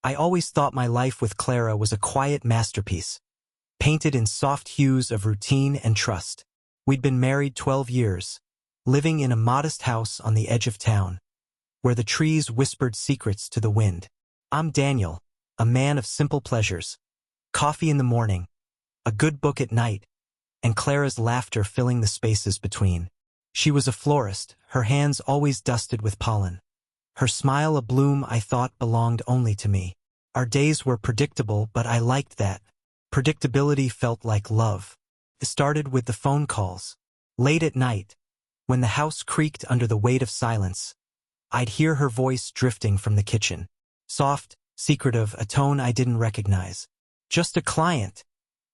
I always thought my life with Clara was a quiet masterpiece, painted in soft hues of routine and trust. We'd been married 12 years, living in a modest house on the edge of town, where the trees whispered secrets to the wind. I'm Daniel, a man of simple pleasures. Coffee in the morning, a good book at night, and Clara's laughter filling the spaces between. She was a florist, her hands always dusted with pollen. Her smile a bloom I thought belonged only to me. Our days were predictable, but I liked that. Predictability felt like love. It started with the phone calls. Late at night, when the house creaked under the weight of silence, I'd hear her voice drifting from the kitchen. Soft, secretive, a tone I didn't recognize. "Just a client,"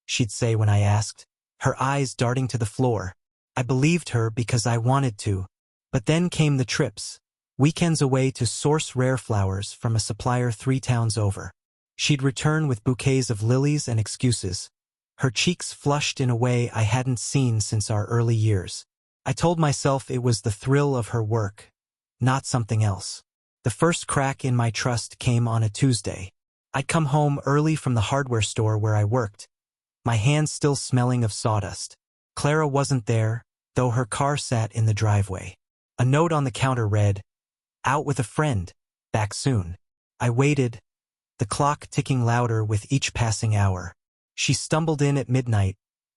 she'd say when I asked, her eyes darting to the floor. I believed her because I wanted to. But then came the trips. Weekends away to source rare flowers from a supplier 3 towns over. She'd return with bouquets of lilies and excuses. Her cheeks flushed in a way I hadn't seen since our early years. I told myself it was the thrill of her work, not something else. The first crack in my trust came on a Tuesday. I'd come home early from the hardware store where I worked, my hands still smelling of sawdust. Clara wasn't there, though her car sat in the driveway. A note on the counter read, "Out with a friend, back soon." I waited, the clock ticking louder with each passing hour. She stumbled in at midnight,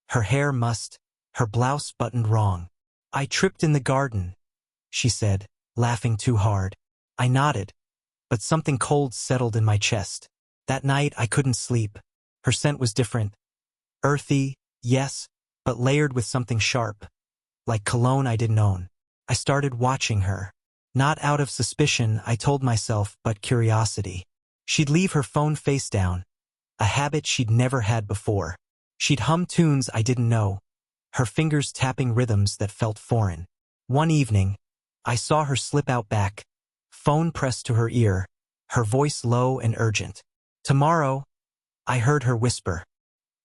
her hair mussed, her blouse buttoned wrong. "I tripped in the garden," she said, laughing too hard. I nodded, but something cold settled in my chest. That night I couldn't sleep. Her scent was different. Earthy, yes, but layered with something sharp, like cologne I didn't own. I started watching her. Not out of suspicion, I told myself, but curiosity. She'd leave her phone face down, a habit she'd never had before. She'd hum tunes I didn't know, her fingers tapping rhythms that felt foreign. One evening, I saw her slip out back, phone pressed to her ear, her voice low and urgent. "Tomorrow," I heard her whisper.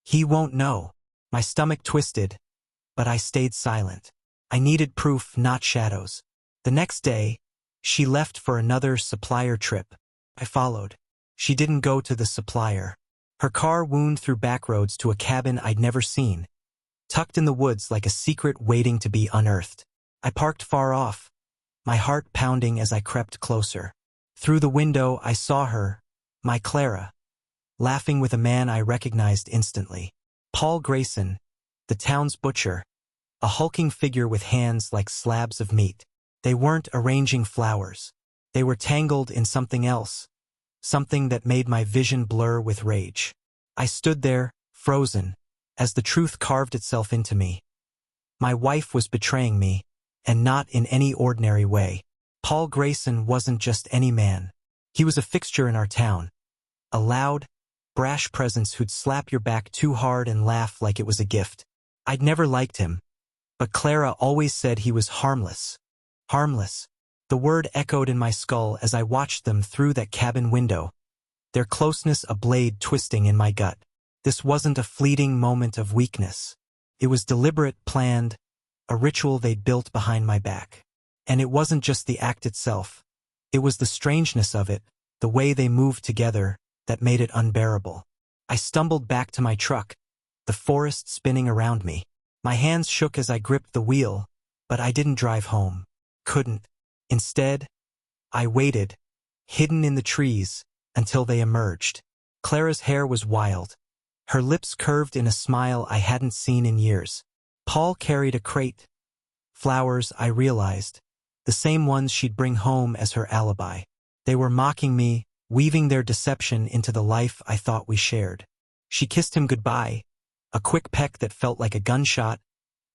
"He won't know." My stomach twisted, but I stayed silent. I needed proof, not shadows. The next day, she left for another supplier trip. I followed. She didn't go to the supplier. Her car wound through back roads to a cabin I'd never seen, tucked in the woods like a secret waiting to be unearthed. I parked far off, my heart pounding as I crept closer. Through the window I saw her, my Clara, laughing with a man I recognized instantly. Paul Grayson, the town's butcher, a hulking figure with hands like slabs of meat. They weren't arranging flowers. They were tangled in something else, something that made my vision blur with rage. I stood there, frozen, as the truth carved itself into me. My wife was betraying me, and not in any ordinary way. Paul Grayson wasn't just any man. He was a fixture in our town, a loud, brash presence who'd slap your back too hard and laugh like it was a gift. I'd never liked him, but Clara always said he was harmless. Harmless. The word echoed in my skull as I watched them through that cabin window, their closeness a blade twisting in my gut. This wasn't a fleeting moment of weakness. It was deliberate, planned, a ritual they'd built behind my back. And it wasn't just the act itself. It was the strangeness of it, the way they moved together, that made it unbearable. I stumbled back to my truck, the forest spinning around me. My hands shook as I gripped the wheel, but I didn't drive home. Couldn't. Instead, I waited, hidden in the trees, until they emerged. Clara's hair was wild, her lips curved in a smile I hadn't seen in years. Paul carried a crate. Flowers, I realized, the same ones she'd bring home as her alibi. They were mocking me, weaving their deception into the life I thought we shared. She kissed him goodbye, a quick peck that felt like a gunshot,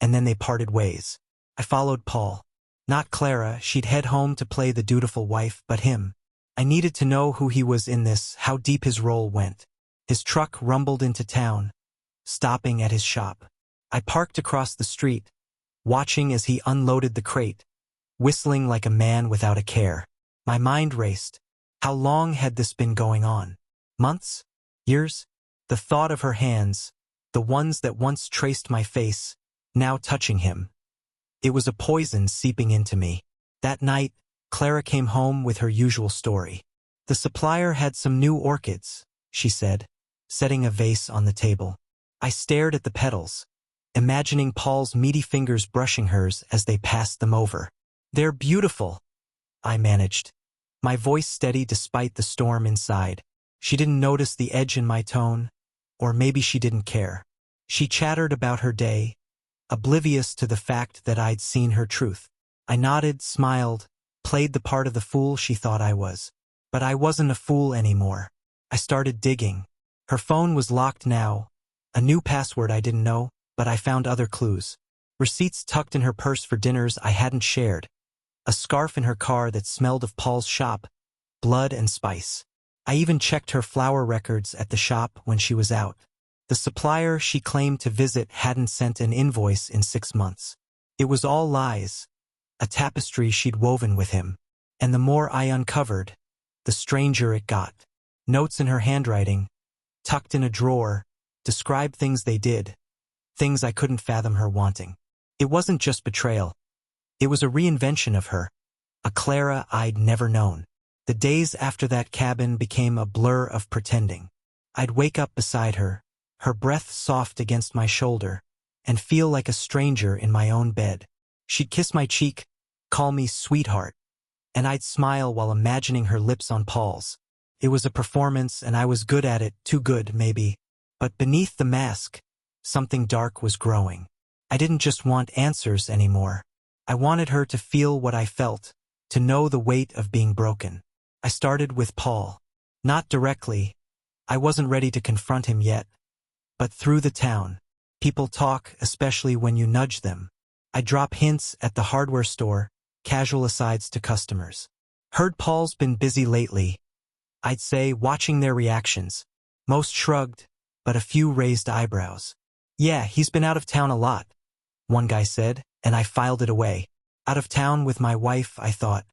and then they parted ways. I followed Paul. Not Clara, she'd head home to play the dutiful wife, but him. I needed to know who he was in this, how deep his role went. His truck rumbled into town, stopping at his shop. I parked across the street, watching as he unloaded the crate, whistling like a man without a care. My mind raced. How long had this been going on? Months? Years? The thought of her hands, the ones that once traced my face, now touching him. It was a poison seeping into me. That night, Clara came home with her usual story. The supplier had some new orchids, she said, setting a vase on the table. I stared at the petals, imagining Paul's meaty fingers brushing hers as they passed them over. They're beautiful, I managed, my voice steady despite the storm inside. She didn't notice the edge in my tone, or maybe she didn't care. She chattered about her day, oblivious to the fact that I'd seen her truth. I nodded, smiled, played the part of the fool she thought I was. But I wasn't a fool anymore. I started digging. Her phone was locked now, a new password I didn't know, but I found other clues. Receipts tucked in her purse for dinners I hadn't shared. A scarf in her car that smelled of Paul's shop, blood and spice. I even checked her flower records at the shop when she was out. The supplier she claimed to visit hadn't sent an invoice in 6 months. It was all lies, a tapestry she'd woven with him. And the more I uncovered, the stranger it got. Notes in her handwriting, tucked in a drawer, described things they did, things I couldn't fathom her wanting. It wasn't just betrayal. It was a reinvention of her, a Clara I'd never known. The days after that cabin became a blur of pretending. I'd wake up beside her, her breath soft against my shoulder, and feel like a stranger in my own bed. She'd kiss my cheek, call me sweetheart, and I'd smile while imagining her lips on Paul's. It was a performance, and I was good at it, too good, maybe. But beneath the mask, something dark was growing. I didn't just want answers anymore. I wanted her to feel what I felt, to know the weight of being broken. I started with Paul. Not directly. I wasn't ready to confront him yet. But through the town, people talk, especially when you nudge them. I drop hints at the hardware store, casual asides to customers. Heard Paul's been busy lately, I'd say, watching their reactions. Most shrugged, but a few raised eyebrows. Yeah, he's been out of town a lot, one guy said, and I filed it away. Out of town with my wife, I thought.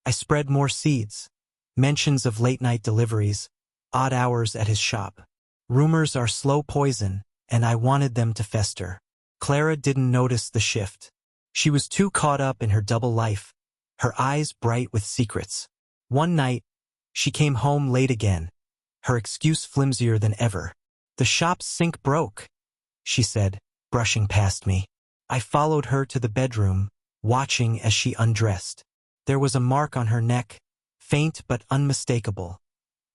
I spread more seeds. Mentions of late-night deliveries, odd hours at his shop. Rumors are slow poison, and I wanted them to fester. Clara didn't notice the shift. She was too caught up in her double life, her eyes bright with secrets. One night, she came home late again, her excuse flimsier than ever. The shop's sink broke, she said, brushing past me. I followed her to the bedroom, watching as she undressed. There was a mark on her neck, faint but unmistakable,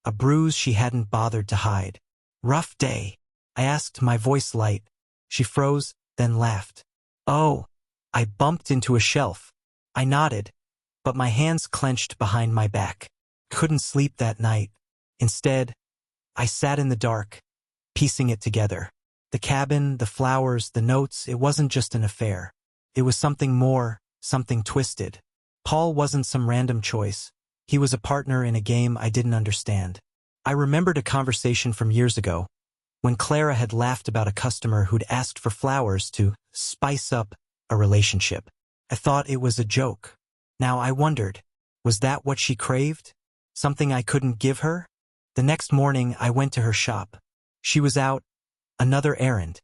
a bruise she hadn't bothered to hide. Rough day, I asked, my voice light. She froze, then laughed. Oh, I bumped into a shelf. I nodded, but my hands clenched behind my back. Couldn't sleep that night. Instead, I sat in the dark, piecing it together. The cabin, the flowers, the notes, it wasn't just an affair. It was something more, something twisted. Paul wasn't some random choice. He was a partner in a game I didn't understand. I remembered a conversation from years ago, when Clara had laughed about a customer who'd asked for flowers to spice up a relationship. I thought it was a joke. Now I wondered, was that what she craved? Something I couldn't give her? The next morning I went to her shop. She was out, another errand,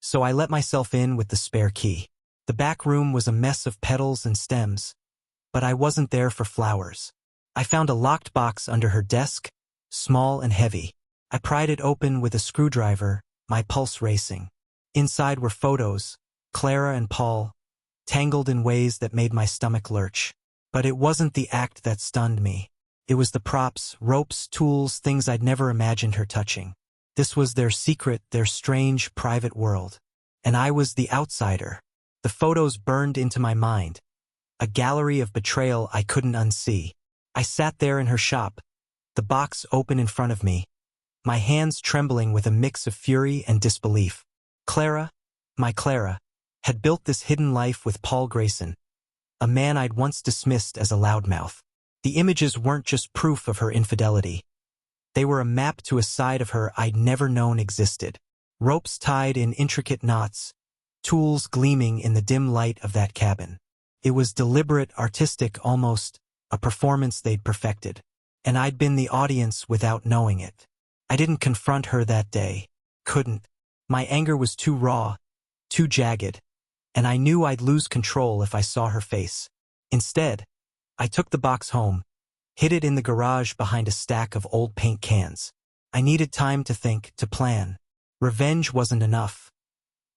so I let myself in with the spare key. The back room was a mess of petals and stems, but I wasn't there for flowers. I found a locked box under her desk, small and heavy. I pried it open with a screwdriver, my pulse racing. Inside were photos, Clara and Paul, tangled in ways that made my stomach lurch. But it wasn't the act that stunned me. It was the props, ropes, tools, things I'd never imagined her touching. This was their secret, their strange, private world. And I was the outsider. The photos burned into my mind, a gallery of betrayal I couldn't unsee. I sat there in her shop, the box open in front of me, my hands trembling with a mix of fury and disbelief. Clara, my Clara, had built this hidden life with Paul Grayson, a man I'd once dismissed as a loudmouth. The images weren't just proof of her infidelity. They were a map to a side of her I'd never known existed. Ropes tied in intricate knots, tools gleaming in the dim light of that cabin. It was deliberate, artistic, almost a performance they'd perfected. And I'd been the audience without knowing it. I didn't confront her that day. Couldn't. My anger was too raw, too jagged, and I knew I'd lose control if I saw her face. Instead, I took the box home, hid it in the garage behind a stack of old paint cans. I needed time to think, to plan. Revenge wasn't enough.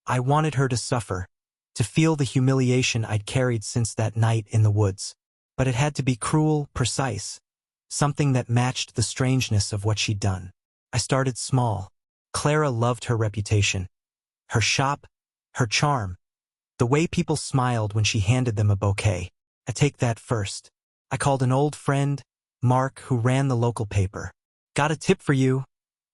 I wanted her to suffer, to feel the humiliation I'd carried since that night in the woods. But it had to be cruel, precise, something that matched the strangeness of what she'd done. I started small. Clara loved her reputation, her shop, her charm, the way people smiled when she handed them a bouquet. I take that first. I called an old friend, Mark, who ran the local paper. "Got a tip for you,"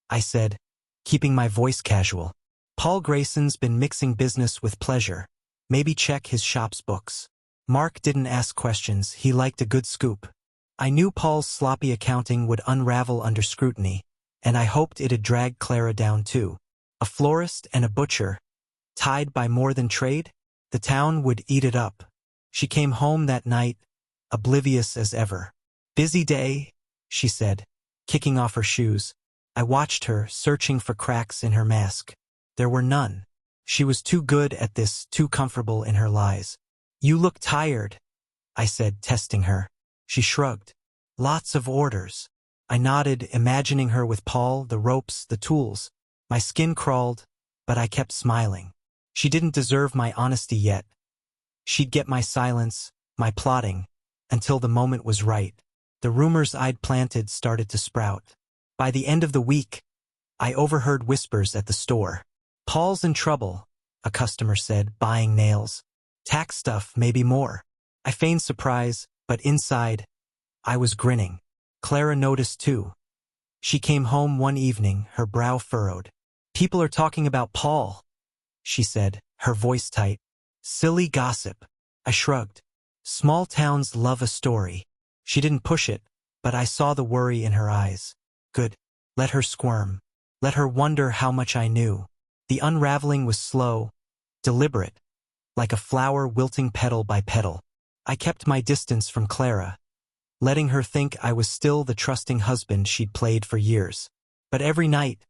I said, keeping my voice casual. "Paul Grayson's been mixing business with pleasure. Maybe check his shop's books." Mark didn't ask questions. He liked a good scoop. I knew Paul's sloppy accounting would unravel under scrutiny, and I hoped it'd drag Clara down too. A florist and a butcher, tied by more than trade? The town would eat it up. She came home that night, oblivious as ever. "Busy day," she said, kicking off her shoes. I watched her, searching for cracks in her mask. There were none. She was too good at this, too comfortable in her lies. "You look tired," I said, testing her. She shrugged. "Lots of orders." I nodded, imagining her with Paul, the ropes, the tools. My skin crawled, but I kept smiling. She didn't deserve my honesty yet. She'd get my silence, my plotting, until the moment was right. The rumors I'd planted started to sprout. By the end of the week, I overheard whispers at the store. "Paul's in trouble," a customer said, buying nails. "Tax stuff, maybe more." I feigned surprise, but inside, I was grinning. Clara noticed too. She came home one evening, her brow furrowed. "People are talking about Paul," she said, her voice tight. "Silly gossip." I shrugged. Small towns love a story. She didn't push it, but I saw the worry in her eyes. Good. Let her squirm. Let her wonder how much I knew. The unraveling was slow, deliberate, like a flower wilting petal by petal. I kept my distance from Clara, letting her think I was still the trusting husband she'd played for years. But every night,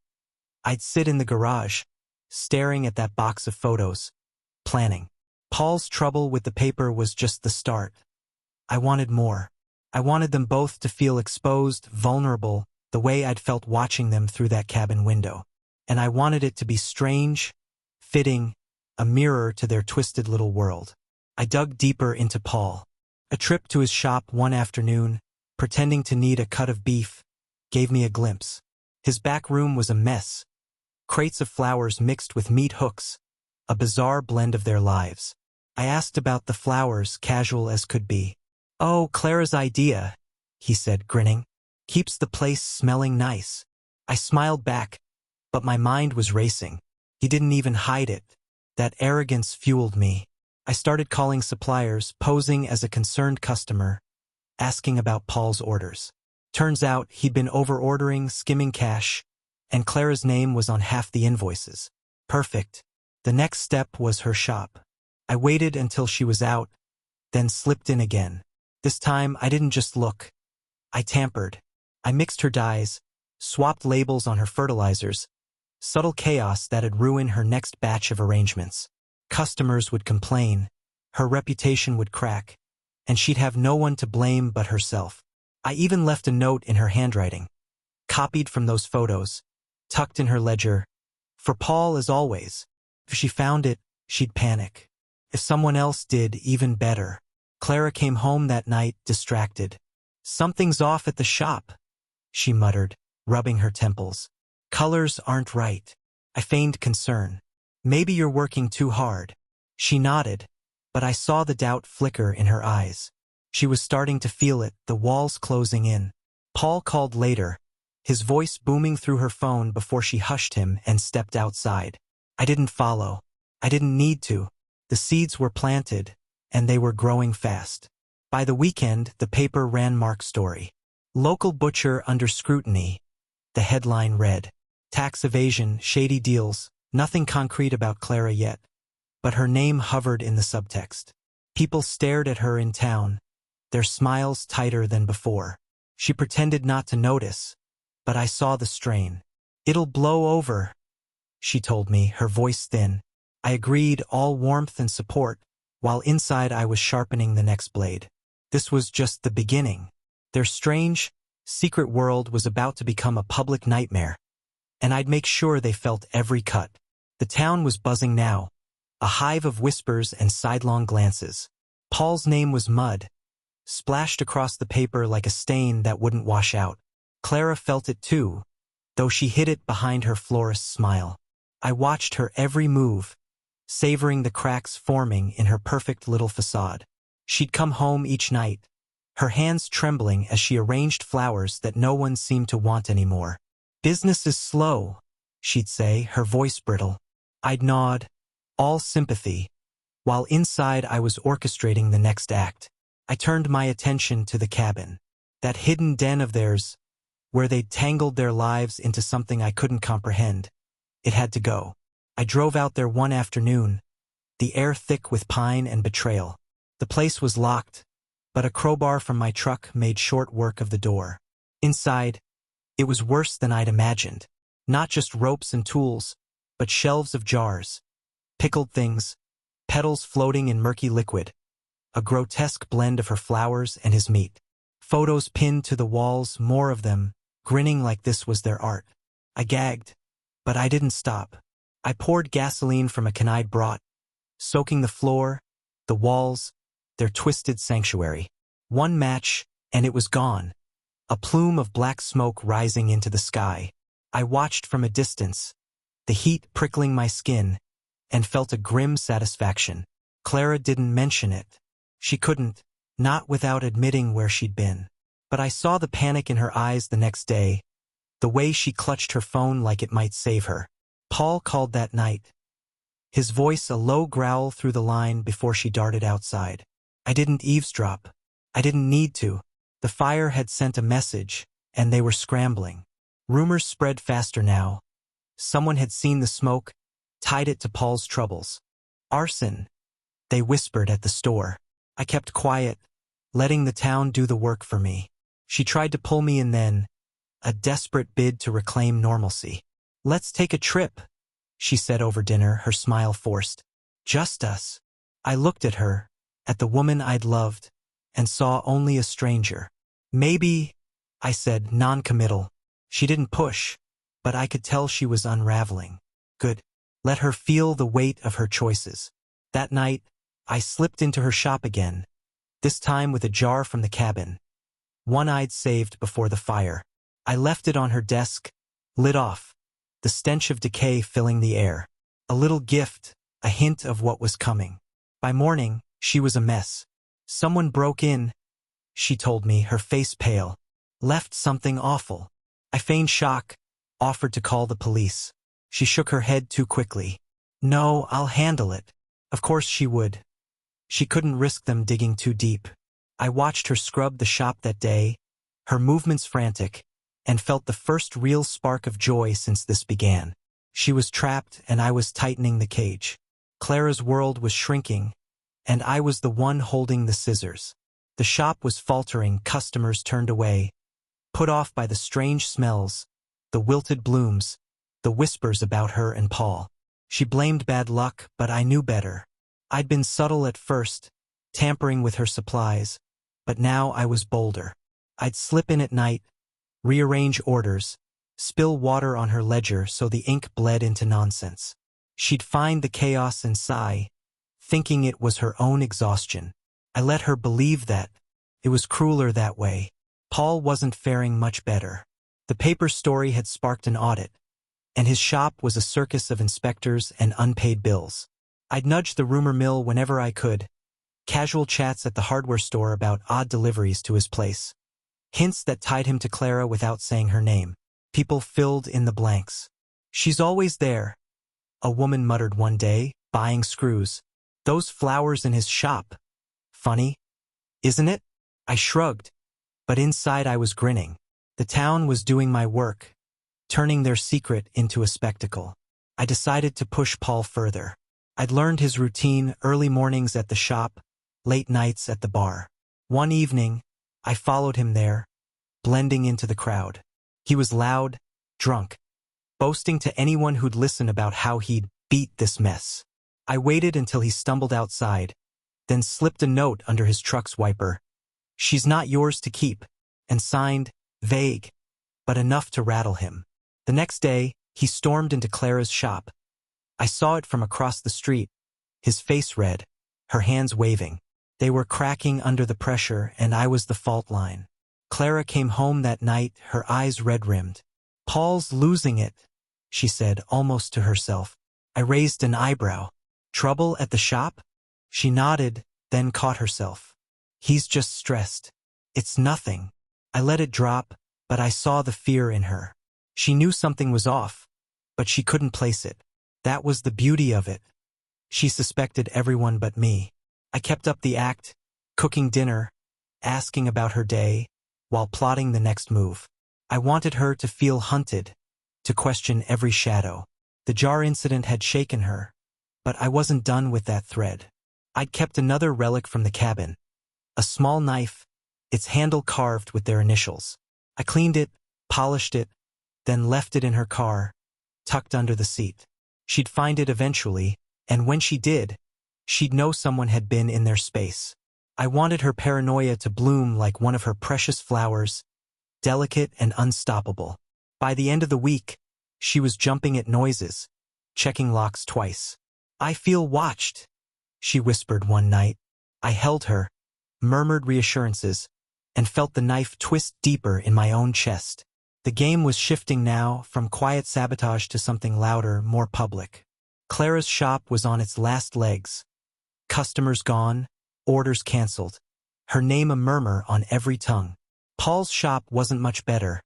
I'd sit in the garage, staring at that box of photos, planning. Paul's trouble with the paper was just the start. I wanted more. I wanted them both to feel exposed, vulnerable, the way I'd felt watching them through that cabin window. And I wanted it to be strange, fitting, a mirror to their twisted little world. I dug deeper into Paul. A trip to his shop one afternoon, pretending to need a cut of beef, gave me a glimpse. His back room was a mess. Crates of flowers mixed with meat hooks, a bizarre blend of their lives. I asked about the flowers, casual as could be. "Oh, Clara's idea," he said, grinning. "Keeps the place smelling nice." I smiled back, but my mind was racing. He didn't even hide it. That arrogance fueled me. I started calling suppliers, posing as a concerned customer, asking about Paul's orders. Turns out he'd been over-ordering, skimming cash, and Clara's name was on half the invoices. Perfect. The next step was her shop. I waited until she was out, then slipped in again. This time, I didn't just look. I tampered. I mixed her dyes, swapped labels on her fertilizers, subtle chaos that'd ruin her next batch of arrangements. Customers would complain, her reputation would crack, and she'd have no one to blame but herself. I even left a note in her handwriting, copied from those photos, tucked in her ledger, for Paul as always. If she found it, she'd panic. If someone else did, even better. Clara came home that night, distracted. "Something's off at the shop," she muttered, rubbing her temples. "Colors aren't right." I feigned concern. "Maybe you're working too hard." She nodded, but I saw the doubt flicker in her eyes. She was starting to feel it, the walls closing in. Paul called later, his voice booming through her phone before she hushed him and stepped outside. I didn't follow. I didn't need to. The seeds were planted, and they were growing fast. By the weekend, the paper ran Mark's story. "Local butcher under scrutiny," the headline read. Tax evasion, shady deals, nothing concrete about Clara yet. But her name hovered in the subtext. People stared at her in town, their smiles tighter than before. She pretended not to notice, but I saw the strain. "It'll blow over," she told me, her voice thin. I agreed, all warmth and support, while inside I was sharpening the next blade. This was just the beginning. Their strange, secret world was about to become a public nightmare, and I'd make sure they felt every cut. The town was buzzing now, a hive of whispers and sidelong glances. Paul's name was mud, splashed across the paper like a stain that wouldn't wash out. Clara felt it too, though she hid it behind her florist's smile. I watched her every move, savoring the cracks forming in her perfect little facade. She'd come home each night, her hands trembling as she arranged flowers that no one seemed to want anymore. "Business is slow," she'd say, her voice brittle. I'd nod, all sympathy, while inside I was orchestrating the next act. I turned my attention to the cabin, that hidden den of theirs, where they'd tangled their lives into something I couldn't comprehend. It had to go. I drove out there one afternoon, the air thick with pine and betrayal. The place was locked, but a crowbar from my truck made short work of the door. Inside, it was worse than I'd imagined. Not just ropes and tools, but shelves of jars, pickled things, petals floating in murky liquid, a grotesque blend of her flowers and his meat. Photos pinned to the walls, more of them, grinning like this was their art. I gagged, but I didn't stop. I poured gasoline from a can I'd brought, soaking the floor, the walls, their twisted sanctuary. One match, and it was gone, a plume of black smoke rising into the sky. I watched from a distance, the heat prickling my skin, and felt a grim satisfaction. Clara didn't mention it. She couldn't, not without admitting where she'd been. But I saw the panic in her eyes the next day, the way she clutched her phone like it might save her. Paul called that night, his voice a low growl through the line before she darted outside. I didn't eavesdrop. I didn't need to. The fire had sent a message, and they were scrambling. Rumors spread faster now. Someone had seen the smoke, tied it to Paul's troubles. "Arson," they whispered at the store. I kept quiet, letting the town do the work for me. She tried to pull me in then, a desperate bid to reclaim normalcy. "Let's take a trip," she said over dinner, her smile forced. "Just us." I looked at her, at the woman I'd loved, and saw only a stranger. "Maybe," I said, non-committal. She didn't push, but I could tell she was unraveling. Good. Let her feel the weight of her choices. That night, I slipped into her shop again, this time with a jar from the cabin, one I'd saved before the fire. I left it on her desk, lit off, the stench of decay filling the air. A little gift, a hint of what was coming. By morning, she was a mess. "Someone broke in," she told me, her face pale. "Left something awful." I feigned shock, offered to call the police. She shook her head too quickly. "No, I'll handle it." Of course she would. She couldn't risk them digging too deep. I watched her scrub the shop that day, her movements frantic, and felt the first real spark of joy since this began. She was trapped and I was tightening the cage. Clara's world was shrinking, and I was the one holding the scissors. The shop was faltering, customers turned away, put off by the strange smells, the wilted blooms, the whispers about her and Paul. She blamed bad luck, but I knew better. I'd been subtle at first, tampering with her supplies, but now I was bolder. I'd slip in at night, rearrange orders, spill water on her ledger so the ink bled into nonsense. She'd find the chaos and sigh, thinking it was her own exhaustion. I let her believe that. It was crueler that way. Paul wasn't faring much better. The paper story had sparked an audit, and his shop was a circus of inspectors and unpaid bills. I'd nudge the rumor mill whenever I could, casual chats at the hardware store about odd deliveries to his place, hints that tied him to Clara without saying her name. People filled in the blanks. "She's always there," a woman muttered one day, buying screws. "Those flowers in his shop. Funny, isn't it?" I shrugged, but inside I was grinning. The town was doing my work, turning their secret into a spectacle. I decided to push Paul further. I'd learned his routine: early mornings at the shop, late nights at the bar. One evening, I followed him there, blending into the crowd. He was loud, drunk, boasting to anyone who'd listen about how he'd beat this mess. I waited until he stumbled outside, then slipped a note under his truck's wiper. "She's not yours to keep." and signed, vague, but enough to rattle him. The next day, he stormed into Clara's shop. I saw it from across the street, his face red, her hands waving. They were cracking under the pressure, and I was the fault line. Clara came home that night, her eyes red-rimmed. "Paul's losing it," she said, almost to herself. I raised an eyebrow. "Trouble at the shop?" She nodded, then caught herself. "He's just stressed. It's nothing." I let it drop, but I saw the fear in her. She knew something was off, but she couldn't place it. That was the beauty of it. She suspected everyone but me. I kept up the act, cooking dinner, asking about her day, while plotting the next move. I wanted her to feel hunted, to question every shadow. The jar incident had shaken her, but I wasn't done with that thread. I'd kept another relic from the cabin, a small knife, its handle carved with their initials. I cleaned it, polished it, then left it in her car, tucked under the seat. She'd find it eventually, and when she did, she'd know someone had been in their space. I wanted her paranoia to bloom like one of her precious flowers, delicate and unstoppable. By the end of the week, she was jumping at noises, checking locks twice. "I feel watched," she whispered one night. I held her, murmured reassurances, and felt the knife twist deeper in my own chest. The game was shifting now, from quiet sabotage to something louder, more public. Clara's shop was on its last legs. Customers gone, orders canceled. Her name a murmur on every tongue. Paul's shop wasn't much better,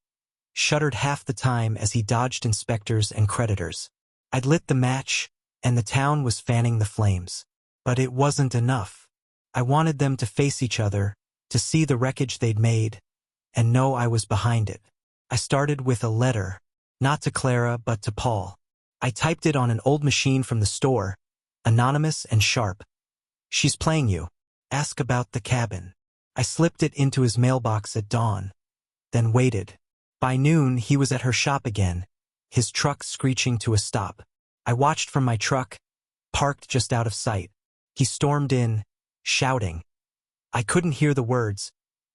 shuttered half the time as he dodged inspectors and creditors. I'd lit the match, and the town was fanning the flames. But it wasn't enough. I wanted them to face each other, to see the wreckage they'd made, and know I was behind it. I started with a letter, not to Clara but to Paul. I typed it on an old machine from the store, anonymous and sharp. "She's playing you. Ask about the cabin." I slipped it into his mailbox at dawn, then waited. By noon, he was at her shop again, his truck screeching to a stop. I watched from my truck, parked just out of sight. He stormed in, shouting. I couldn't hear the words,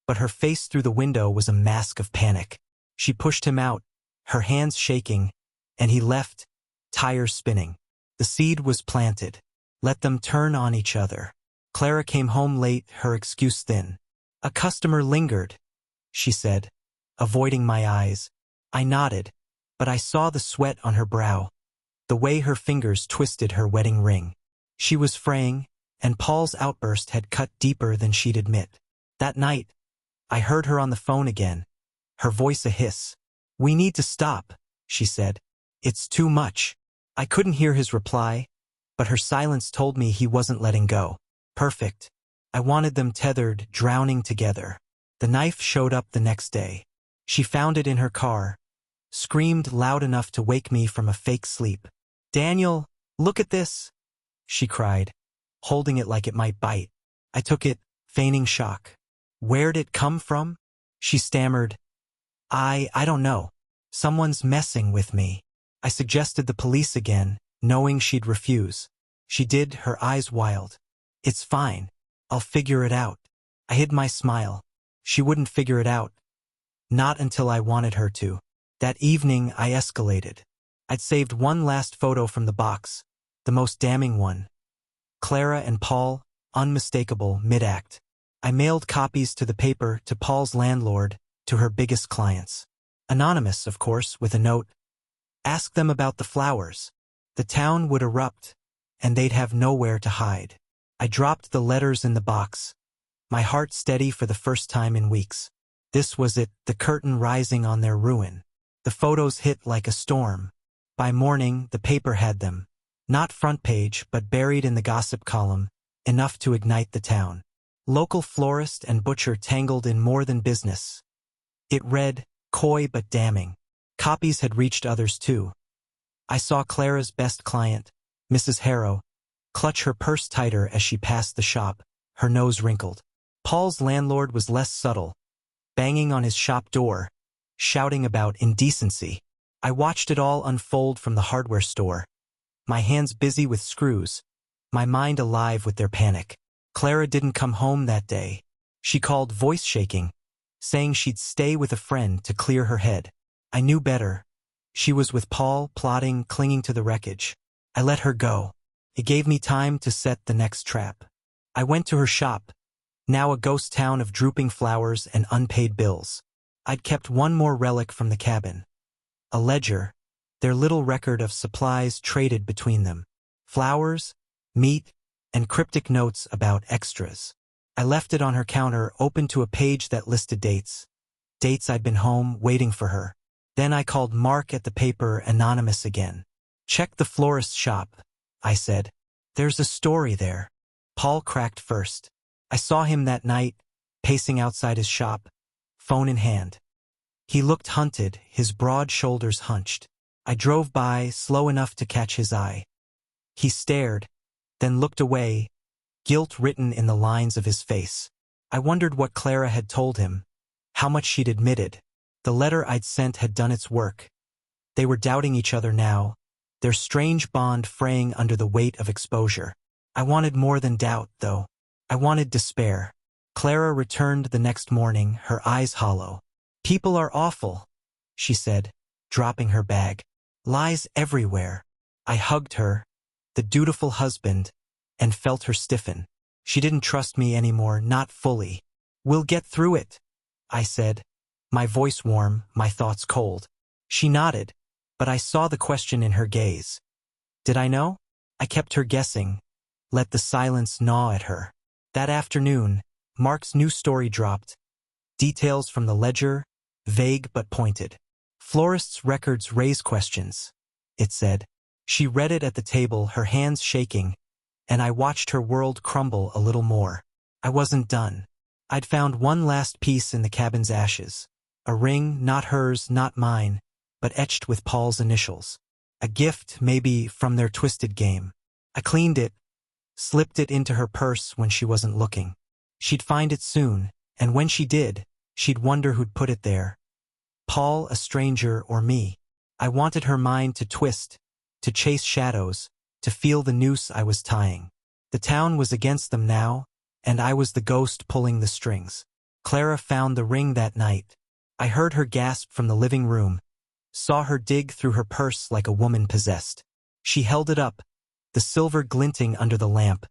but her face through the window was a mask of panic. She pushed him out, her hands shaking, and he left, tires spinning. The seed was planted. Let them turn on each other. Clara came home late, her excuse thin. "A customer lingered," she said, avoiding my eyes. I nodded, but I saw the sweat on her brow, the way her fingers twisted her wedding ring. She was fraying, and Paul's outburst had cut deeper than she'd admit. That night, I heard her on the phone again, her voice a hiss. "We need to stop," she said. "It's too much." I couldn't hear his reply, but her silence told me he wasn't letting go. Perfect. I wanted them tethered, drowning together. The knife showed up the next day. She found it in her car, screamed loud enough to wake me from a fake sleep. "Daniel, look at this," she cried, holding it like it might bite. I took it, feigning shock. "Where'd it come from?" She stammered. I don't know. Someone's messing with me." I suggested the police again, knowing she'd refuse. She did, her eyes wild. "It's fine. I'll figure it out." I hid my smile. She wouldn't figure it out. Not until I wanted her to. That evening, I escalated. I'd saved one last photo from the box, the most damning one. Clara and Paul, unmistakable, mid-act. I mailed copies to the paper, to Paul's landlord, to her biggest clients. Anonymous, of course, with a note. "Ask them about the flowers." The town would erupt, and they'd have nowhere to hide. I dropped the letters in the box, my heart steady for the first time in weeks. This was it, the curtain rising on their ruin. The photos hit like a storm. By morning, the paper had them. Not front page, but buried in the gossip column, enough to ignite the town. Local florist and butcher tangled in more than business. It read, coy but damning. Copies had reached others too. I saw Clara's best client, Mrs. Harrow, clutch her purse tighter as she passed the shop, her nose wrinkled. Paul's landlord was less subtle, banging on his shop door, shouting about indecency. I watched it all unfold from the hardware store, my hands busy with screws, my mind alive with their panic. Clara didn't come home that day. She called, voice shaking, saying she'd stay with a friend to clear her head. I knew better. She was with Paul, plotting, clinging to the wreckage. I let her go. It gave me time to set the next trap. I went to her shop, now a ghost town of drooping flowers and unpaid bills. I'd kept one more relic from the cabin. A ledger, their little record of supplies traded between them. Flowers, meat, and cryptic notes about extras. I left it on her counter, open to a page that listed dates. Dates I'd been home, waiting for her. Then I called Mark at the paper, anonymous again. "Check the florist's shop," I said. "There's a story there." Paul cracked first. I saw him that night, pacing outside his shop, phone in hand. He looked hunted, his broad shoulders hunched. I drove by, slow enough to catch his eye. He stared, then looked away, guilt written in the lines of his face. I wondered what Clara had told him, how much she'd admitted. The letter I'd sent had done its work. They were doubting each other now, their strange bond fraying under the weight of exposure. I wanted more than doubt, though. I wanted despair. Clara returned the next morning, her eyes hollow. "People are awful," she said, dropping her bag. "Lies everywhere." I hugged her, the dutiful husband, and felt her stiffen. She didn't trust me anymore, not fully. "We'll get through it," I said, my voice warm, my thoughts cold. She nodded, but I saw the question in her gaze. Did I know? I kept her guessing, let the silence gnaw at her. That afternoon, Mark's new story dropped. Details from the ledger, vague but pointed. "Florist's records raise questions," it said. She read it at the table, her hands shaking, and I watched her world crumble a little more. I wasn't done. I'd found one last piece in the cabin's ashes. A ring, not hers, not mine, but etched with Paul's initials. A gift, maybe, from their twisted game. I cleaned it, slipped it into her purse when she wasn't looking. She'd find it soon, and when she did, she'd wonder who'd put it there. Paul, a stranger, or me. I wanted her mind to twist, to chase shadows, to feel the noose I was tying. The town was against them now, and I was the ghost pulling the strings. Clara found the ring that night. I heard her gasp from the living room, saw her dig through her purse like a woman possessed. She held it up, the silver glinting under the lamp,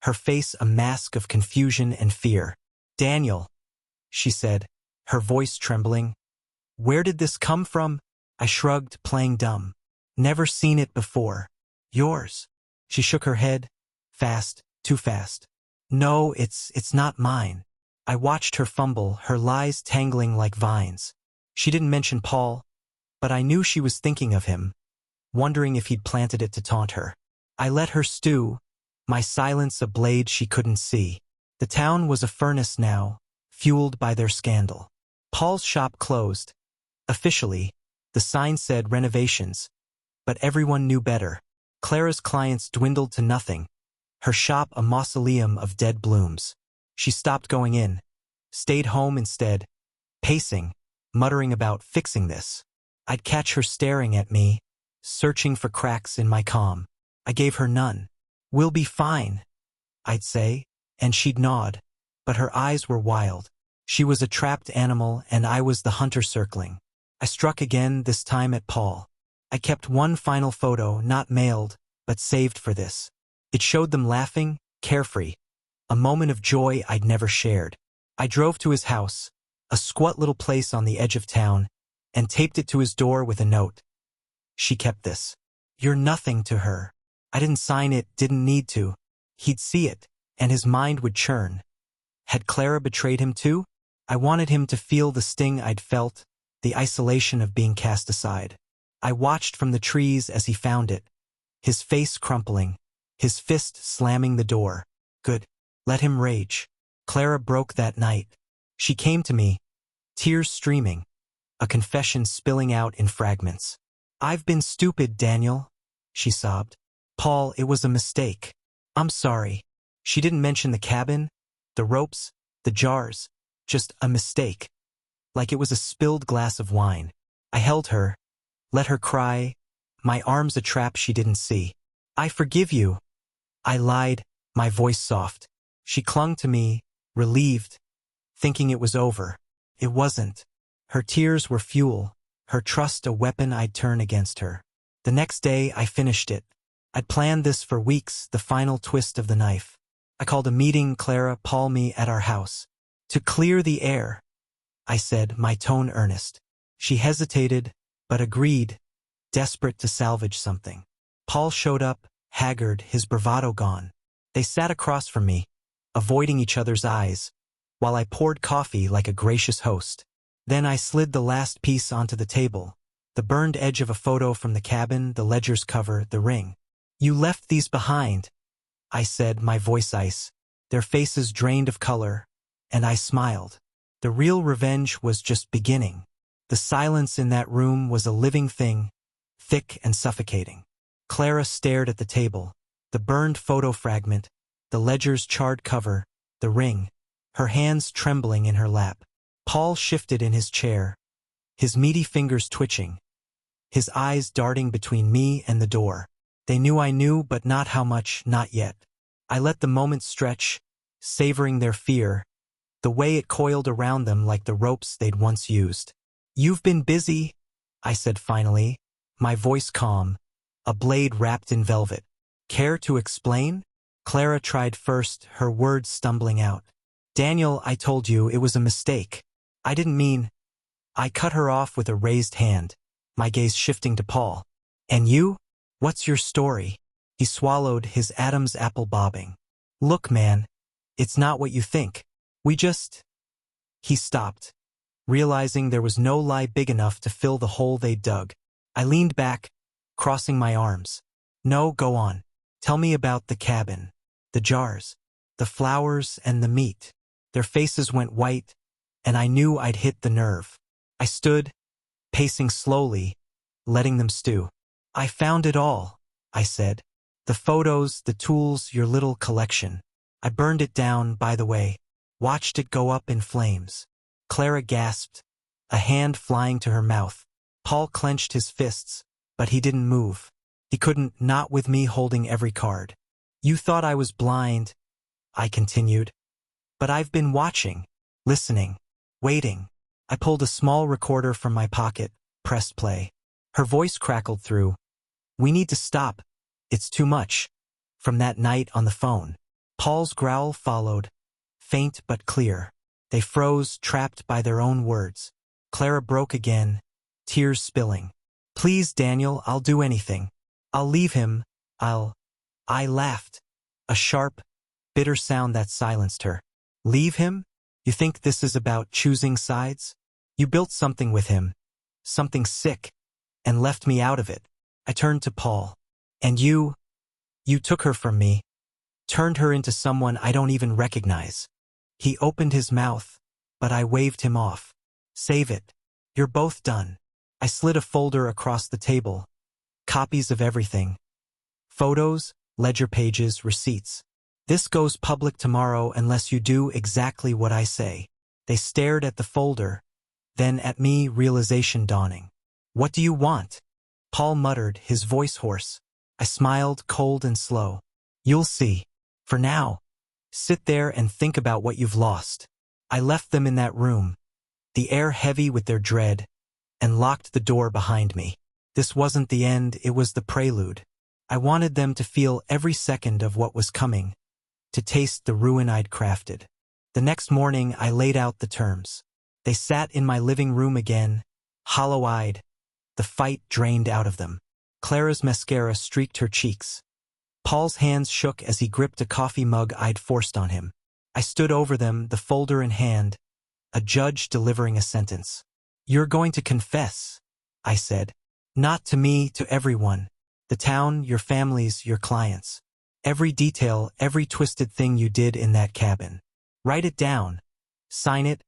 her face a mask of confusion and fear. "Daniel," she said, her voice trembling. "Where did this come from?" I shrugged, playing dumb. "Never seen it before." "Yours?" She shook her head, fast, too fast. "No, it's not mine." I watched her fumble, her lies tangling like vines. She didn't mention Paul, but I knew she was thinking of him, wondering if he'd planted it to taunt her. I let her stew, my silence a blade she couldn't see. The town was a furnace now, fueled by their scandal. Paul's shop closed. Officially, the sign said renovations, but everyone knew better. Clara's clients dwindled to nothing, her shop a mausoleum of dead blooms. She stopped going in, stayed home instead, pacing, muttering about fixing this. I'd catch her staring at me, searching for cracks in my calm. I gave her none. "We'll be fine," I'd say, and she'd nod, but her eyes were wild. She was a trapped animal, and I was the hunter circling. I struck again, this time at Paul. I kept one final photo, not mailed, but saved for this. It showed them laughing, carefree, a moment of joy I'd never shared. I drove to his house, a squat little place on the edge of town, and taped it to his door with a note. She kept this. "You're nothing to her." I didn't sign it, didn't need to. He'd see it, and his mind would churn. Had Clara betrayed him too? I wanted him to feel the sting I'd felt, the isolation of being cast aside. I watched from the trees as he found it, his face crumpling, his fist slamming the door. Good. Let him rage. Clara broke that night. She came to me, tears streaming, a confession spilling out in fragments. "I've been stupid, Daniel," she sobbed. "Paul, it was a mistake. I'm sorry." She didn't mention the cabin, the ropes, the jars, just a mistake. Like it was a spilled glass of wine. I held her, let her cry, my arms a trap she didn't see. "I forgive you." I lied, my voice soft. She clung to me, relieved, thinking it was over. It wasn't. Her tears were fuel, her trust a weapon I'd turn against her. The next day, I finished it. I'd planned this for weeks, the final twist of the knife. I called a meeting, Clara, Paul, me at our house. To clear the air, I said, my tone earnest. She hesitated, but agreed, desperate to salvage something. Paul showed up, haggard, his bravado gone. They sat across from me, avoiding each other's eyes, while I poured coffee like a gracious host. Then I slid the last piece onto the table, the burned edge of a photo from the cabin, the ledger's cover, the ring. You left these behind, I said, my voice ice. Their faces drained of color, and I smiled. The real revenge was just beginning. The silence in that room was a living thing, thick and suffocating. Clara stared at the table, the burned photo fragment, the ledger's charred cover, the ring, her hands trembling in her lap. Paul shifted in his chair, his meaty fingers twitching, his eyes darting between me and the door. They knew I knew, but not how much, not yet. I let the moment stretch, savoring their fear, the way it coiled around them like the ropes they'd once used. You've been busy, I said finally, my voice calm, a blade wrapped in velvet. Care to explain? Clara tried first, her words stumbling out. Daniel, I told you it was a mistake. I didn't mean. I cut her off with a raised hand, my gaze shifting to Paul. And you? What's your story? He swallowed, his Adam's apple bobbing. Look, man, it's not what you think. We just. He stopped, realizing there was no lie big enough to fill the hole they'd dug. I leaned back, crossing my arms. No, go on. Tell me about the cabin, the jars, the flowers and the meat. Their faces went white, and I knew I'd hit the nerve. I stood, pacing slowly, letting them stew. I found it all, I said. The photos, the tools, your little collection. I burned it down, by the way, watched it go up in flames. Clara gasped, a hand flying to her mouth. Paul clenched his fists, but he didn't move. He couldn't, not with me holding every card. You thought I was blind, I continued. But I've been watching, listening, waiting. I pulled a small recorder from my pocket, pressed play. Her voice crackled through. We need to stop. It's too much. From that night on the phone. Paul's growl followed, faint but clear. They froze, trapped by their own words. Clara broke again, tears spilling. Please, Daniel, I'll do anything. I'll leave him. I laughed. A sharp, bitter sound that silenced her. Leave him? You think this is about choosing sides? You built something with him. Something sick. And left me out of it. I turned to Paul. And you took her from me. Turned her into someone I don't even recognize. He opened his mouth, but I waved him off. Save it. You're both done. I slid a folder across the table. Copies of everything. Photos, ledger pages, receipts. This goes public tomorrow unless you do exactly what I say. They stared at the folder, then at me, realization dawning. What do you want? Paul muttered, his voice hoarse. I smiled, cold and slow. You'll see. For now, sit there and think about what you've lost. I left them in that room, the air heavy with their dread, and locked the door behind me. This wasn't the end, it was the prelude. I wanted them to feel every second of what was coming, to taste the ruin I'd crafted. The next morning, I laid out the terms. They sat in my living room again, hollow-eyed, the fight drained out of them. Clara's mascara streaked her cheeks. Paul's hands shook as he gripped a coffee mug I'd forced on him. I stood over them, the folder in hand, a judge delivering a sentence. You're going to confess, I said. Not to me, to everyone. The town, your families, your clients. Every detail, every twisted thing you did in that cabin. Write it down, sign it,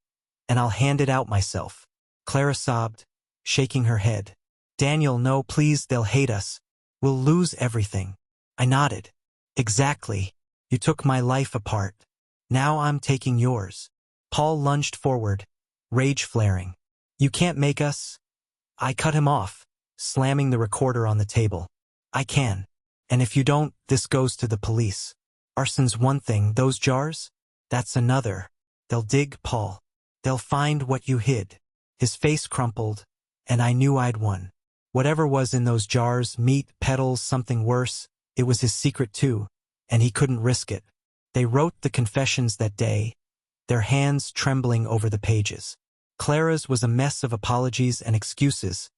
and I'll hand it out myself. Clara sobbed, shaking her head. Daniel, no, please, they'll hate us. We'll lose everything. I nodded. Exactly. You took my life apart. Now I'm taking yours. Paul lunged forward, rage flaring. You can't make us. I cut him off, slamming the recorder on the table. I can. And if you don't, this goes to the police. Arson's one thing, those jars? That's another. They'll dig, Paul. They'll find what you hid. His face crumpled, and I knew I'd won. Whatever was in those jars, meat, petals, something worse, it was his secret too, and he couldn't risk it. They wrote the confessions that day, their hands trembling over the pages. Clara's was a mess of apologies and excuses.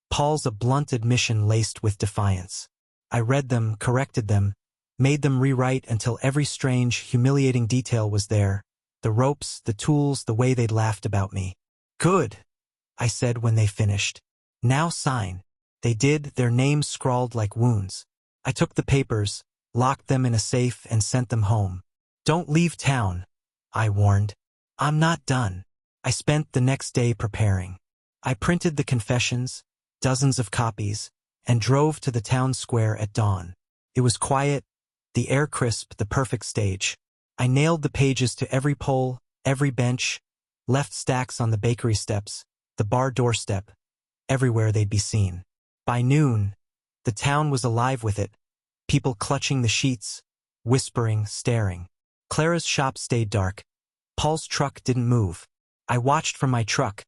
Paul's a blunt admission laced with defiance. I read them, corrected them, made them rewrite until every strange, humiliating detail was there. The ropes, the tools, the way they'd laughed about me. "Good," I said when they finished. "Now sign." They did, their names scrawled like wounds. I took the papers, locked them in a safe, and sent them home. "Don't leave town," I warned. "I'm not done." I spent the next day preparing. I printed the confessions, dozens of copies, and drove to the town square at dawn. It was quiet, the air crisp, the perfect stage. I nailed the pages to every pole, every bench, left stacks on the bakery steps, the bar doorstep, everywhere they'd be seen. By noon, the town was alive with it, people clutching the sheets, whispering, staring. Clara's shop stayed dark. Paul's truck didn't move. I watched from my truck,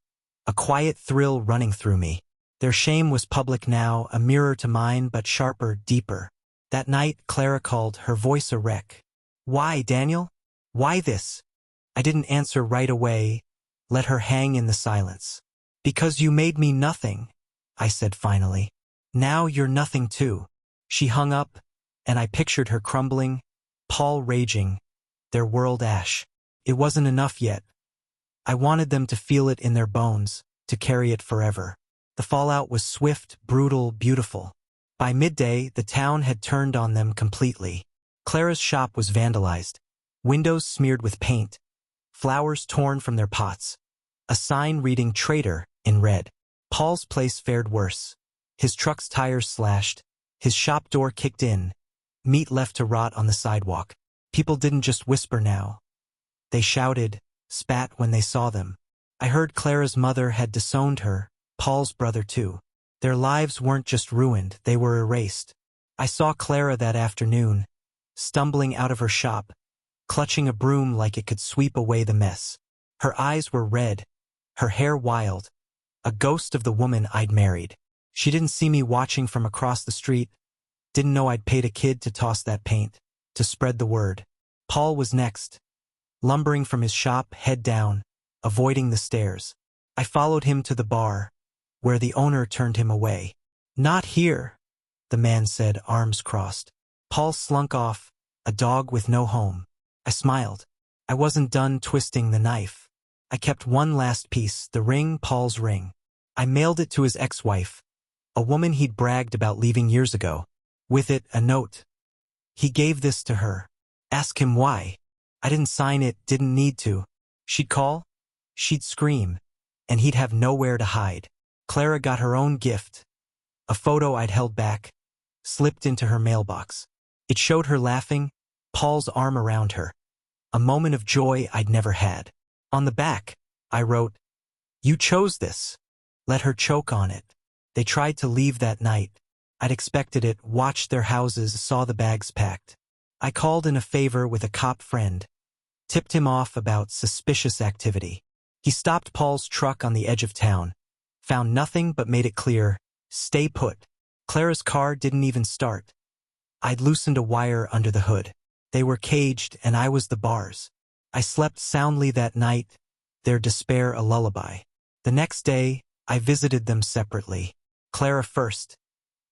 a quiet thrill running through me. Their shame was public now, a mirror to mine, but sharper, deeper. That night, Clara called, her voice a wreck. "Why, Daniel? Why this?" I didn't answer right away, let her hang in the silence. "Because you made me nothing," I said finally. "Now you're nothing too." She hung up, and I pictured her crumbling, Paul raging, their world ash. It wasn't enough yet. I wanted them to feel it in their bones, to carry it forever. The fallout was swift, brutal, beautiful. By midday, the town had turned on them completely. Clara's shop was vandalized, windows smeared with paint, flowers torn from their pots, a sign reading "Traitor" in red. Paul's place fared worse. His truck's tires slashed, his shop door kicked in, meat left to rot on the sidewalk. People didn't just whisper now. They shouted, spat when they saw them. I heard Clara's mother had disowned her, Paul's brother too. Their lives weren't just ruined, they were erased. I saw Clara that afternoon, stumbling out of her shop, clutching a broom like it could sweep away the mess. Her eyes were red, her hair wild, a ghost of the woman I'd married. She didn't see me watching from across the street, didn't know I'd paid a kid to toss that paint, to spread the word. Paul was next, lumbering from his shop, head down, avoiding the stairs. I followed him to the bar, where the owner turned him away. "Not here," the man said, arms crossed. Paul slunk off, a dog with no home. I smiled. I wasn't done twisting the knife. I kept one last piece, the ring, Paul's ring. I mailed it to his ex-wife, a woman he'd bragged about leaving years ago. With it, a note. He gave this to her. Ask him why. I didn't sign it, didn't need to. She'd call, she'd scream, and he'd have nowhere to hide. Clara got her own gift, a photo I'd held back, slipped into her mailbox. It showed her laughing, Paul's arm around her. A moment of joy I'd never had. On the back, I wrote, "You chose this." Let her choke on it. They tried to leave that night. I'd expected it, watched their houses, saw the bags packed. I called in a favor with a cop friend, tipped him off about suspicious activity. He stopped Paul's truck on the edge of town, found nothing but made it clear, stay put. Clara's car didn't even start. I'd loosened a wire under the hood. They were caged and I was the bars. I slept soundly that night, their despair a lullaby. The next day, I visited them separately. Clara first.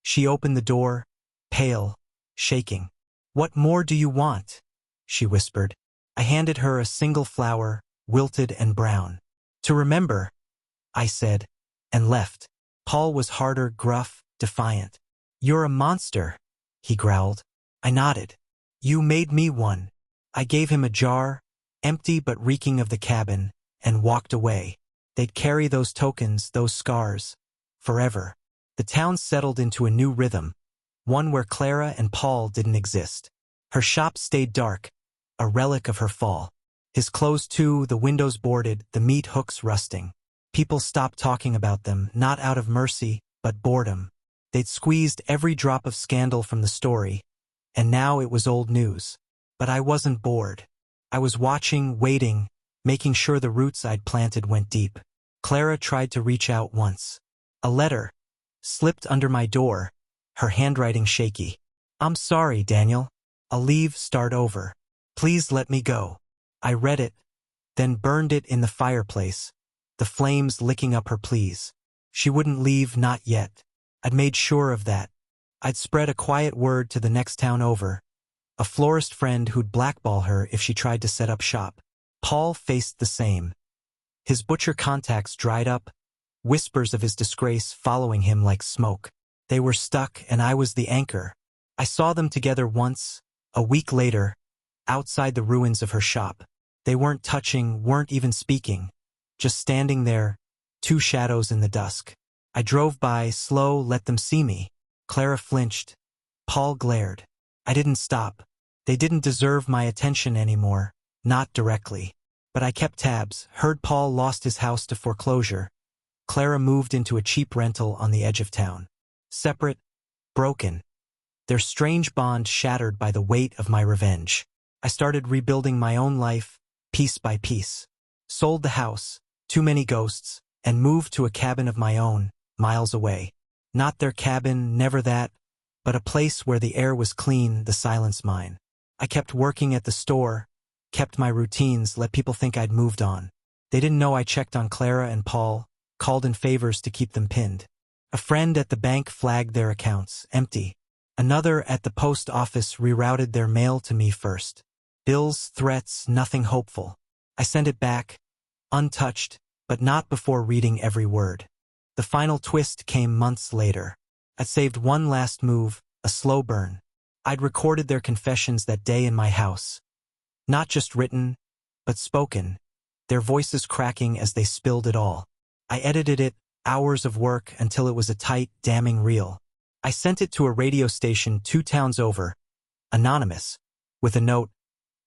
She opened the door, pale, shaking. "What more do you want?" she whispered. I handed her a single flower, wilted and brown. "To remember," I said, and left. Paul was harder, gruff, defiant. "You're a monster," he growled. I nodded. "You made me one." I gave him a jar, empty but reeking of the cabin, and walked away. They'd carry those tokens, those scars, forever. The town settled into a new rhythm, one where Clara and Paul didn't exist. Her shop stayed dark, a relic of her fall. His clothes too, the windows boarded, the meat hooks rusting. People stopped talking about them, not out of mercy, but boredom. They'd squeezed every drop of scandal from the story, and now it was old news. But I wasn't bored. I was watching, waiting, making sure the roots I'd planted went deep. Clara tried to reach out once. A letter slipped under my door, her handwriting shaky. "I'm sorry, Daniel. I'll leave, start over. Please let me go." I read it, then burned it in the fireplace, the flames licking up her pleas. She wouldn't leave, not yet. I'd made sure of that. I'd spread a quiet word to the next town over, a florist friend who'd blackball her if she tried to set up shop. Paul faced the same. His butcher contacts dried up, whispers of his disgrace following him like smoke. They were stuck, and I was the anchor. I saw them together once, a week later, outside the ruins of her shop. They weren't touching, weren't even speaking, just standing there, two shadows in the dusk. I drove by, slow, let them see me. Clara flinched. Paul glared. I didn't stop. They didn't deserve my attention anymore, not directly. But I kept tabs, heard Paul lost his house to foreclosure. Clara moved into a cheap rental on the edge of town. Separate, broken. Their strange bond shattered by the weight of my revenge. I started rebuilding my own life, piece by piece. Sold the house, too many ghosts, and moved to a cabin of my own, miles away. Not their cabin, never that, but a place where the air was clean, the silence mine. I kept working at the store, kept my routines, let people think I'd moved on. They didn't know I checked on Clara and Paul, called in favors to keep them pinned. A friend at the bank flagged their accounts, empty. Another at the post office rerouted their mail to me first. Bills, threats, nothing hopeful. I sent it back, untouched, but not before reading every word. The final twist came months later. I'd saved one last move, a slow burn. I'd recorded their confessions that day in my house. Not just written, but spoken, their voices cracking as they spilled it all. I edited it, hours of work, until it was a tight, damning reel. I sent it to a radio station 2 towns over, anonymous, with a note,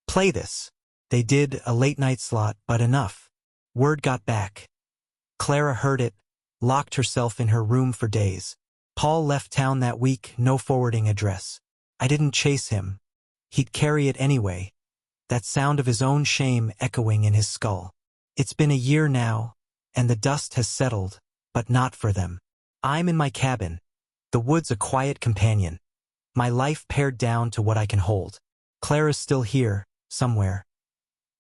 "Play this." They did, a late-night slot, but enough. Word got back. Clara heard it, locked herself in her room for days. Paul left town that week, no forwarding address. I didn't chase him. He'd carry it anyway, that sound of his own shame echoing in his skull. It's been a year now, and the dust has settled, but not for them. I'm in my cabin, the woods a quiet companion, my life pared down to what I can hold. Clara's still here, somewhere.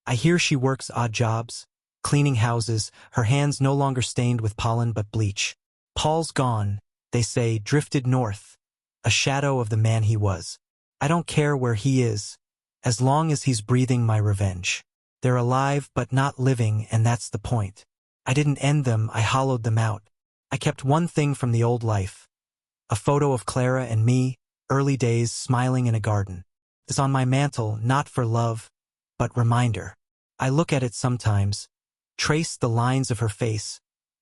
I hear she works odd jobs, cleaning houses, her hands no longer stained with pollen but bleach. Paul's gone, they say, drifted north, a shadow of the man he was. I don't care where he is, as long as he's breathing my revenge. They're alive but not living, and that's the point. I didn't end them, I hollowed them out. I kept one thing from the old life. A photo of Clara and me, early days, smiling in a garden. It's on my mantle, not for love, but reminder. I look at it sometimes, trace the lines of her face,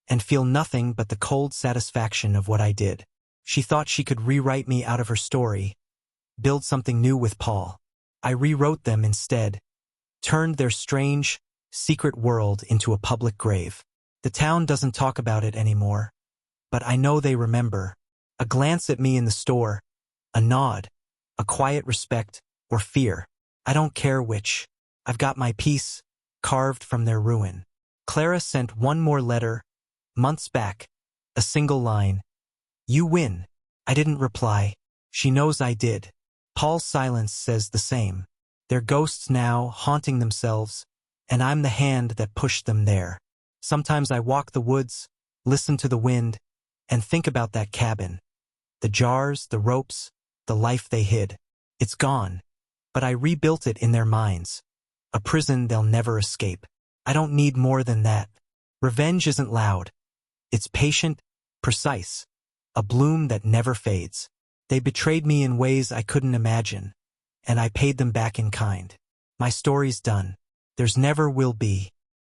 and feel nothing but the cold satisfaction of what I did. She thought she could rewrite me out of her story, build something new with Paul. I rewrote them instead, turned their strange, secret world into a public grave. The town doesn't talk about it anymore, but I know they remember. A glance at me in the store, a nod, a quiet respect, or fear. I don't care which. I've got my piece, carved from their ruin. Clara sent one more letter, months back, a single line. "You win." I didn't reply. She knows I did. Paul's silence says the same. They're ghosts now, haunting themselves, and I'm the hand that pushed them there. Sometimes I walk the woods, listen to the wind, and think about that cabin. The jars, the ropes, the life they hid. It's gone, but I rebuilt it in their minds. A prison they'll never escape. I don't need more than that. Revenge isn't loud. It's patient, precise. A bloom that never fades. They betrayed me in ways I couldn't imagine, and I paid them back in kind. My story's done. There's never will be.